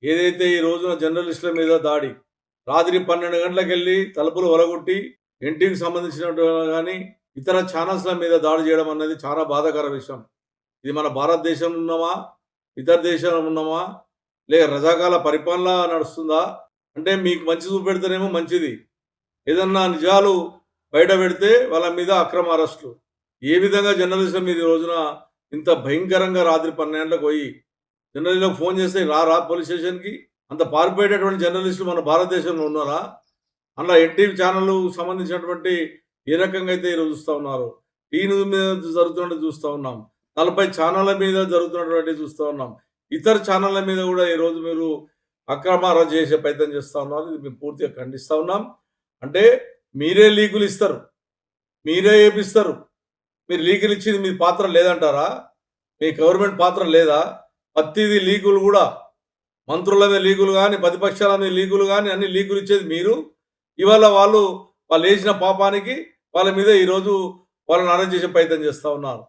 ఏదైతే ఈ రోజున జర్నలిస్టుల మీద దాడి, రాత్రి 12 గంటలకెళ్ళి తలుపులు ఒలగొట్టి ఎన్టీవీకి సంబంధించినటువంటి గానీ, ఇతర ఛానల్స్‌ల మీద దాడి చేయడం అన్నది చాలా బాధాకర విషయం. ఇది మన భారతదేశంలో ఉన్నామా? ఇతర దేశాల్లో ఉన్నామా? లేక రజాకాల పరిపాలన నడుస్తుందా? అంటే మీకు మంచి చూపెడితేనేమో మంచిది. ఏదన్నా నిజాలు బయట పెడితే వాళ్ళ మీద అక్రమ అరెస్టులు. ఏ విధంగా జర్నలిస్టుల మీద ఈ రోజున ఇంత భయంకరంగా రాత్రి 12 గంటలకు పోయి జర్నలిస్ట్‌లకు ఫోన్ చేస్తే రారా పోలీస్ స్టేషన్‌కి? అంత పారిపోయేటటువంటి జర్నలిస్టులు మన భారతదేశంలో ఉన్నారా? అందులో ఎన్టీవీ ఛానల్ సంబంధించినటువంటి ఏ రకంగా అయితే ఈరోజు చూస్తా ఉన్నారు. న్యూస్ మీద జరుగుతున్నట్టు చూస్తా ఉన్నాం. 40 ఛానళ్ళ మీద జరుగుతున్నటువంటివి చూస్తా ఉన్నాం. ఇతర ఛానళ్ళ మీద కూడా ఈరోజు మీరు అక్రమ అరెస్ట్ చేసే ప్రయత్నం చేస్తా ఉన్నారు. ఇది మేము పూర్తిగా ఖండిస్తా ఉన్నాం. అంటే మీరే లీకులు ఇస్తారు. మీరే ఏపిస్తారు. మీరు లీకులు ఇచ్చింది మీ పాత్ర లేదంటారా? మీ గవర్నమెంట్ పాత్ర లేదా? ప్రతిదీ లీకులు గూడా మంత్రుల మీద లీకులు గాని, ప్రతిపక్షాల మీద లీకులు గాని అన్ని లీకులు ఇచ్చేది మీరు. ఇవాళ వాళ్ళు చేసిన పాపానికి వాళ్ళ మీద ఈరోజు వాళ్ళని అరెస్ట్ చేసే ప్రయత్నం చేస్తా ఉన్నారు.